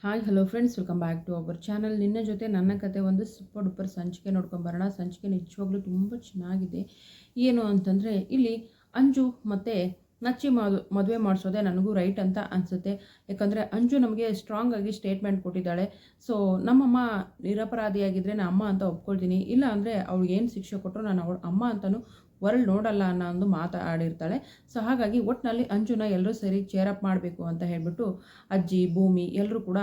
Hi hello friends, welcome back to our channel. ನಿನ್ನ ಜೊತೆ ನನ್ನ ಕತೆ ಒಂದು ಸೂಪರ್ ಡೂಪರ್ ಸಂಚಿಕೆ ನೋಡ್ಕೊಂಬರೋಣ. ಸಂಚಿಕೆ ನಿಜವಾಗ್ಲೂ ತುಂಬ ಚೆನ್ನಾಗಿದೆ. ಏನು ಅಂತಂದರೆ, ಇಲ್ಲಿ ಅಂಜು ಮತ್ತು ನಚ್ಚಿ ಮದುವೆ ಮಾಡಿಸೋದೆ ನನಗೂ ರೈಟ್ ಅಂತ ಅನಿಸುತ್ತೆ. ಯಾಕಂದರೆ ಅಂಜು ನಮಗೆ ಸ್ಟ್ರಾಂಗ್ ಆಗಿ ಸ್ಟೇಟ್ಮೆಂಟ್ ಕೊಟ್ಟಿದ್ದಾಳೆ. ಸೊ ನಮ್ಮಮ್ಮ ನಿರಪರಾಧಿಯಾಗಿದ್ದರೆ ನಾನು ಅಮ್ಮ ಅಂತ ಒಪ್ಕೊಳ್ತೀನಿ, ಇಲ್ಲ ಅಂದರೆ ಅವ್ಳಿಗೆ ಏನು ಶಿಕ್ಷೆ ಕೊಟ್ಟರು ನಾನು ಅವಳು ಅಮ್ಮ ಅಂತಲೂ ವರ್ಲ್ಡ್ ನೋಡಲ್ಲ ಅನ್ನೋ ಒಂದು ಮಾತಾಡಿರ್ತಾಳೆ. ಸೊ ಹಾಗಾಗಿ ಒಟ್ಟಿನಲ್ಲಿ ಅಂಜುನ ಎಲ್ಲರೂ ಸೇರಿ ಚೇರಪ್ ಮಾಡಬೇಕು ಅಂತ ಹೇಳಿಬಿಟ್ಟು ಅಜ್ಜಿ, ಭೂಮಿ ಎಲ್ಲರೂ ಕೂಡ,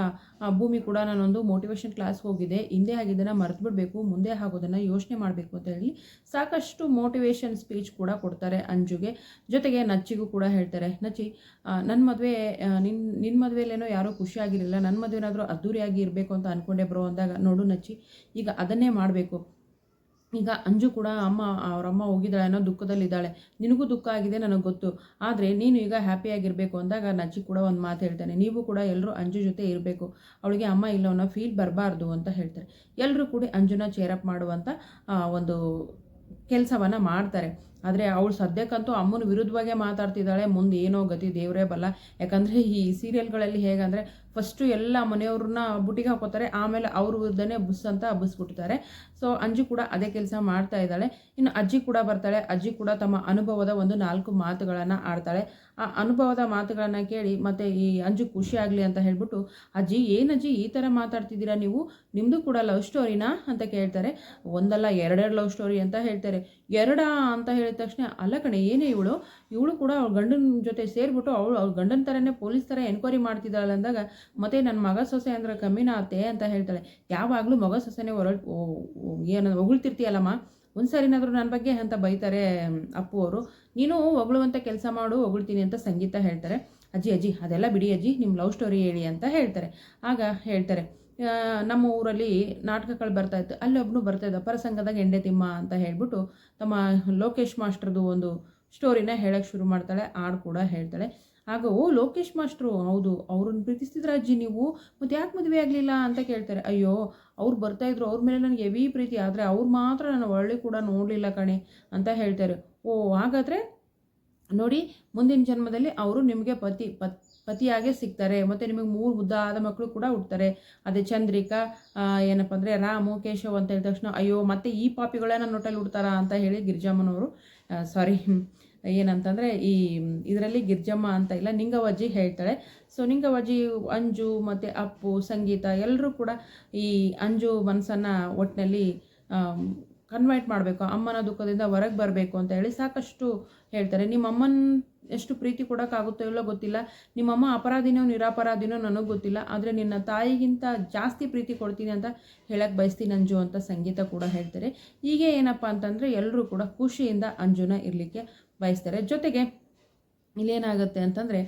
ಭೂಮಿ ಕೂಡ ನಾನೊಂದು ಮೋಟಿವೇಶನ್ ಕ್ಲಾಸ್ಗೆ ಹೋಗಿದ್ದೆ, ಹಿಂದೆ ಆಗಿದ್ದನ್ನು ಮರೆತು ಬಿಡಬೇಕು, ಮುಂದೆ ಆಗೋದನ್ನು ಯೋಚನೆ ಮಾಡಬೇಕು ಅಂತ ಹೇಳಿ ಸಾಕಷ್ಟು ಮೋಟಿವೇಶನ್ ಸ್ಪೀಚ್ ಕೂಡ ಕೊಡ್ತಾರೆ ಅಂಜುಗೆ. ಜೊತೆಗೆ ನಚ್ಚಿಗೂ ಕೂಡ ಹೇಳ್ತಾರೆ, ನಚ್ಚಿ ನನ್ನ ಮದುವೆ ನಿನ್ನ ಮದುವೆಯಲ್ಲೇನೋ ಯಾರೋ ಖುಷಿಯಾಗಿರಲಿಲ್ಲ, ನನ್ನ ಮದುವೆನಾದರೂ ಅದ್ದೂರಿಯಾಗಿ ಇರಬೇಕು ಅಂತ ಅಂದ್ಕೊಂಡೆ ಬ್ರೋ ಅಂದಾಗ, ನೋಡು ನಚ್ಚಿ, ಈಗ ಅದನ್ನೇ ಮಾಡಬೇಕು. ಈಗ ಅಂಜು ಕೂಡ ಅವರಮ್ಮ ಹೋಗಿದ್ದಾಳೆ ಅನ್ನೋ ದುಃಖದಲ್ಲಿದ್ದಾಳೆ, ನಿನಗೂ ದುಃಖ ಆಗಿದೆ ನನಗೆ ಗೊತ್ತು, ಆದರೆ ನೀನು ಈಗ ಹ್ಯಾಪಿಯಾಗಿರಬೇಕು ಅಂದಾಗ ನಚ್ಚಿ ಕೂಡ ಒಂದು ಮಾತು ಹೇಳ್ತಾನೆ, ನೀವು ಕೂಡ ಎಲ್ಲರೂ ಅಂಜು ಜೊತೆ ಇರಬೇಕು, ಅವಳಿಗೆ ಅಮ್ಮ ಇಲ್ಲ ಅನ್ನೋ ಫೀಲ್ ಬರಬಾರ್ದು ಅಂತ ಹೇಳ್ತಾರೆ. ಎಲ್ಲರೂ ಕೂಡ ಅಂಜುನ ಚೇರಪ್ ಮಾಡುವಂಥ ಒಂದು ಕೆಲಸವನ್ನು ಮಾಡ್ತಾರೆ. ಆದರೆ ಅವಳು ಸದ್ಯಕ್ಕಂತೂ ಅಮ್ಮನ ವಿರುದ್ಧವಾಗೇ ಮಾತಾಡ್ತಿದ್ದಾಳೆ. ಮುಂದೆ ಏನೋ ಗತಿ ದೇವರೇ ಬಲ್ಲ. ಯಾಕಂದರೆ ಈ ಸೀರಿಯಲ್ಗಳಲ್ಲಿ ಹೇಗಂದರೆ ಫಸ್ಟು ಎಲ್ಲ ಮನೆಯವ್ರನ್ನ ಬುಟ್ಟಿಗೆ ಹಾಕೋತಾರೆ, ಆಮೇಲೆ ಅವ್ರ ವಿರುದ್ಧನೇ ಬುಸ್ ಅಂತ ಹಬ್ಬಿಸ್ಬಿಡ್ತಾರೆ. ಸೊ ಅಂಜು ಕೂಡ ಅದೇ ಕೆಲಸ ಮಾಡ್ತಾ ಇದ್ದಾಳೆ. ಇನ್ನು ಅಜ್ಜಿ ಕೂಡ ಬರ್ತಾಳೆ. ಅಜ್ಜಿ ಕೂಡ ತಮ್ಮ ಅನುಭವದ ಒಂದು 4 ಮಾತುಗಳನ್ನು ಆಡ್ತಾಳೆ. ಆ ಅನುಭವದ ಮಾತುಗಳನ್ನು ಕೇಳಿ ಮತ್ತು ಈ ಅಂಜು ಖುಷಿ ಆಗಲಿ ಅಂತ ಹೇಳ್ಬಿಟ್ಟು, ಅಜ್ಜಿ ಏನಜ್ಜಿ ಈ ಥರ ಮಾತಾಡ್ತಿದ್ದೀರಾ ನೀವು, ನಿಮ್ಮದು ಕೂಡ ಲವ್ ಸ್ಟೋರಿನಾ ಅಂತ ಕೇಳ್ತಾರೆ. ಒಂದಲ್ಲ ಎರಡೆರಡು ಲವ್ ಸ್ಟೋರಿ ಅಂತ ಹೇಳ್ತಾರೆ. ಎರಡಾ ಅಂತ ಹೇಳಿದ ತಕ್ಷಣ, ಅಲ್ಲ ಕಣೆ ಏನೇ ಇವಳು ಕೂಡ ಅವ್ಳ ಗಂಡನ ಜೊತೆ ಸೇರಿಬಿಟ್ಟು ಅವ್ಳ ಗಂಡನ ಥರನೇ ಪೊಲೀಸ್ ಥರ ಎನ್ಕ್ವೈರಿ ಮಾಡ್ತಿದ್ದಾಳೆ ಅಂದಾಗ, ಮತ್ತು ನನ್ನ ಮಗ ಸೊಸೆ ಅಂದ್ರೆ ಕಮ್ಮಿನ ಆತೆ ಅಂತ ಹೇಳ್ತಾಳೆ. ಯಾವಾಗಲೂ ಮಗ ಸೊಸೆನೇ ಹೊಗಳ್ತಿರ್ತೀಯಲ್ಲಮ್ಮ, ಒಂದು ಸಾರಿನಾದರೂ ನನ್ನ ಬಗ್ಗೆ ಅಂತ ಬೈತಾರೆ ಅಪ್ಪು ಅವರು. ನೀನು ಹೊಗಳುವಂಥ ಕೆಲಸ ಮಾಡು, ಹೊಗಳ್ತೀನಿ ಅಂತ ಸಂಗೀತ ಹೇಳ್ತಾರೆ. ಅಜ್ಜಿ ಅದೆಲ್ಲ ಬಿಡಿ ಅಜ್ಜಿ, ನಿಮ್ಮ ಲವ್ ಸ್ಟೋರಿ ಹೇಳಿ ಅಂತ ಹೇಳ್ತಾರೆ. ಆಗ ಹೇಳ್ತಾರೆ, ನಮ್ಮ ಊರಲ್ಲಿ ನಾಟಕಗಳು ಬರ್ತಾಯಿತ್ತು, ಅಲ್ಲಿ ಒಬ್ಬನು ಬರ್ತಾಯಿದ್ದ, ಪರಸಂಗದಾಗ ಎಂಡೆ ತಿಮ್ಮ ಅಂತ ಹೇಳ್ಬಿಟ್ಟು ತಮ್ಮ ಲೋಕೇಶ್ ಮಾಸ್ಟ್ರದ್ದು ಒಂದು ಸ್ಟೋರಿನ ಹೇಳೋಕ್ಕೆ ಶುರು ಮಾಡ್ತಾಳೆ. ಹಾಡು ಕೂಡ ಹೇಳ್ತಾಳೆ. ಆಗ ಲೋಕೇಶ್ ಮಾಸ್ಟ್ರು, ಹೌದು, ಅವ್ರನ್ನ ಪ್ರೀತಿಸ್ತಿದ್ರ ಅಜ್ಜಿ ನೀವು, ಮತ್ತು ಯಾಕೆ ಮದುವೆ ಆಗಲಿಲ್ಲ ಅಂತ ಕೇಳ್ತಾರೆ. ಅಯ್ಯೋ, ಅವ್ರು ಬರ್ತಾಯಿದ್ರು, ಅವ್ರ ಮೇಲೆ ನನಗೆ ಹೆವಿ ಪ್ರೀತಿ, ಆದರೆ ಅವ್ರು ಮಾತ್ರ ನಾನು ಒಳ್ಳೆ ಕೂಡ ನೋಡಲಿಲ್ಲ ಕಣೆ ಅಂತ ಹೇಳ್ತಾರೆ. ಹಾಗಾದರೆ ನೋಡಿ, ಮುಂದಿನ ಜನ್ಮದಲ್ಲಿ ಅವರು ನಿಮಗೆ ಪತಿಯಾಗೇ ಸಿಗ್ತಾರೆ, ಮತ್ತು ನಿಮಗೆ 3 ಮುದ್ದಾದ ಮಕ್ಕಳು ಕೂಡ ಹುಡ್ತಾರೆ. ಅದೇ ಚಂದ್ರಿಕಾ, ಏನಪ್ಪ ಅಂದರೆ ರಾಮು, ಕೇಶವ್ ಅಂತ ಹೇಳಿದ ತಕ್ಷಣ, ಅಯ್ಯೋ ಮತ್ತೆ ಈ ಪಾಪಿಗಳೇ ನನ್ನ ಹೊಟ್ಟೆಲಿ ಹುಡ್ತಾರಾ ಅಂತ ಹೇಳಿ ಗಿರ್ಜಮ್ಮನವರು, ಸಾರಿ ಏನಂತಂದರೆ ಈ ಇದರಲ್ಲಿ ಗಿರ್ಜಮ್ಮ ಅಂತ ಇಲ್ಲ, ನಿಂಗವಜ್ಜಿ ಹೇಳ್ತಾಳೆ. ಸೊ ನಿಂಗವಜ್ಜಿ, ಅಂಜು ಮತ್ತು ಅಪ್ಪು, ಸಂಗೀತ ಎಲ್ಲರೂ ಕೂಡ ಈ ಅಂಜು ಮನಸ್ಸನ್ನು ಒಟ್ಟಿನಲ್ಲಿ ಕನ್ವರ್ಟ್ ಮಾಡಬೇಕು, ಅಮ್ಮನ ದುಃಖದಿಂದ ಹೊರಗೆ ಬರಬೇಕು ಅಂತ ಹೇಳಿ ಸಾಕಷ್ಟು ಹೇಳ್ತಾರೆ. ನಿಮ್ಮ ಅಮ್ಮನ ಎಷ್ಟು ಪ್ರೀತಿ ಕೊಡೋಕ್ಕಾಗುತ್ತೋ ಇಲ್ಲೋ ಗೊತ್ತಿಲ್ಲ, ನಿಮ್ಮಮ್ಮ ಅಪರಾಧಿನೋ ನಿರಪರಾಧಿನೋ ನನಗೆ ಗೊತ್ತಿಲ್ಲ, ಆದರೆ ನಿನ್ನ ತಾಯಿಗಿಂತ ಜಾಸ್ತಿ ಪ್ರೀತಿ ಕೊಡ್ತೀನಿ ಅಂತ ಹೇಳಕ್ಕೆ ಬಯಸ್ತೀನಿ ಅಂಜು ಅಂತ ಸಂಗೀತ ಕೂಡ ಹೇಳ್ತಾರೆ. ಹೀಗೆ ಏನಪ್ಪ ಅಂತಂದರೆ ಎಲ್ಲರೂ ಕೂಡ ಖುಷಿಯಿಂದ ಅಂಜುನ ಇರಲಿಕ್ಕೆ ಬಯಸ್ತಾರೆ. ಜೊತೆಗೆ ಇಲ್ಲೇನಾಗುತ್ತೆ ಅಂತಂದರೆ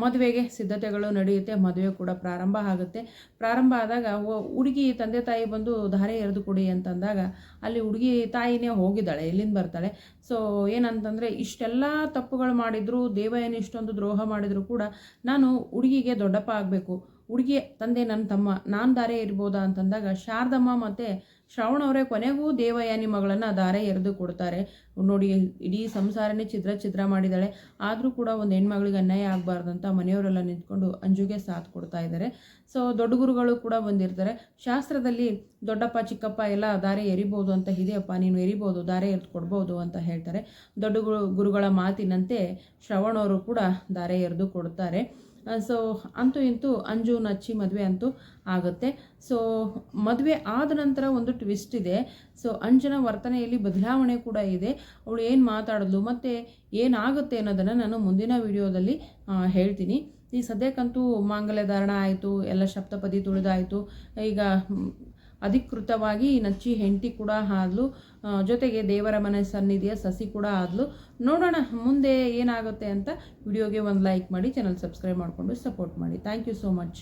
ಮದುವೆಗೆ ಸಿದ್ಧತೆಗಳು ನಡೆಯುತ್ತೆ. ಮದುವೆ ಕೂಡ ಪ್ರಾರಂಭ ಆಗುತ್ತೆ. ಪ್ರಾರಂಭ ಆದಾಗ ಹುಡುಗಿ ತಂದೆ ತಾಯಿ ಬಂದು ಧಾರೆ ಎರೆದು ಕೊಡಿ ಅಂತಂದಾಗ ಅಲ್ಲಿ ಹುಡುಗಿ ತಾಯಿನೇ ಹೋಗಿದ್ದಾಳೆ, ಎಲ್ಲಿಂದ ಬರ್ತಾಳೆ. ಸೊ ಏನಂತಂದರೆ ಇಷ್ಟೆಲ್ಲ ತಪ್ಪುಗಳು ಮಾಡಿದ್ರು, ದೇವಯ್ಯನ ಇಷ್ಟೊಂದು ದ್ರೋಹ ಮಾಡಿದ್ರು ಕೂಡ ನಾನು ಹುಡುಗಿಗೆ ದೊಡ್ಡಪ್ಪ ಆಗಬೇಕು, ಹುಡುಗಿ ತಂದೆ ನನ್ನ ತಮ್ಮ, ನಾನು ದಾರೆ ಇರ್ಬೋದಾ ಅಂತಂದಾಗ ಶಾರದಮ್ಮ ಮತ್ತು ಶ್ರವಣ ಅವರೇ ಕೊನೆಗೂ ದೇವಯಾನಿ ಮಗಳನ್ನು ದಾರೆ ಎರೆದು ಕೊಡ್ತಾರೆ. ನೋಡಿ, ಇಡೀ ಸಂಸಾರನೇ ಛಿದ್ರ ಮಾಡಿದ್ದಾಳೆ, ಆದರೂ ಕೂಡ ಒಂದು ಹೆಣ್ಮಗಳಿಗೆ ಅನ್ಯಾಯ ಆಗಬಾರ್ದು ಅಂತ ಮನೆಯವರೆಲ್ಲ ನಿಂತ್ಕೊಂಡು ಅಂಜುಗೆ ಸಾಥ್ ಕೊಡ್ತಾ ಇದ್ದಾರೆ. ಸೊ ದೊಡ್ಡ ಗುರುಗಳು ಕೂಡ ಬಂದಿರ್ತಾರೆ. ಶಾಸ್ತ್ರದಲ್ಲಿ ದೊಡ್ಡಪ್ಪ ಚಿಕ್ಕಪ್ಪ ಎಲ್ಲ ದಾರೆ ಎರಿಬೋದು ಅಂತ ಇದೆಯಪ್ಪ, ನೀನು ಎರಿಬೋದು, ದಾರೆ ಎರೆದು ಕೊಡ್ಬೋದು ಅಂತ ಹೇಳ್ತಾರೆ. ದೊಡ್ಡ ಗುರುಗಳ ಮಾತಿನಂತೆ ಶ್ರವಣವರು ಕೂಡ ದಾರೆ ಎರೆದು ಕೊಡ್ತಾರೆ. ಸೊ ಅಂತೂ ಇಂತೂ ಅಂಜು ನಚ್ಚಿ ಮದುವೆ ಅಂತೂ ಆಗುತ್ತೆ. ಸೊ ಮದುವೆ ಆದ ನಂತರ ಒಂದು ಟ್ವಿಸ್ಟ್ ಇದೆ. ಸೊ ಅಂಜನ ವರ್ತನೆಯಲ್ಲಿ ಬದಲಾವಣೆ ಕೂಡ ಇದೆ. ಅವಳು ಏನು ಮಾತಾಡಿದ್ಲು ಮತ್ತು ಏನಾಗುತ್ತೆ ಅನ್ನೋದನ್ನು ನಾನು ಮುಂದಿನ ವಿಡಿಯೋದಲ್ಲಿ ಹೇಳ್ತೀನಿ. ಈ ಸದ್ಯಕ್ಕಂತೂ ಮಾಂಗಲ್ಯ ಧಾರಣ ಆಯಿತು, ಎಲ್ಲ ಸಪ್ತಪದಿ ತುಳಿದಾಯಿತು. ಈಗ ಅಧಿಕೃತವಾಗಿ ನಚ್ಚಿ ಹೆಂಡತಿ ಕೂಡ ಆದ್ಲು, ಜೊತೆಗೆ ದೇವರ ಮನೆ ಸನ್ನಿಧಿಯ ಸಸಿ ಕೂಡ ಆದ್ಲು. ನೋಡೋಣ ಮುಂದೆ ಏನಾಗುತ್ತೆ ಅಂತ. ವಿಡಿಯೋಗೆ ಒಂದು ಲೈಕ್ ಮಾಡಿ, ಚಾನಲ್ ಸಬ್ಸ್ಕ್ರೈಬ್ ಮಾಡಿಕೊಂಡು ಸಪೋರ್ಟ್ ಮಾಡಿ. Thank you so much.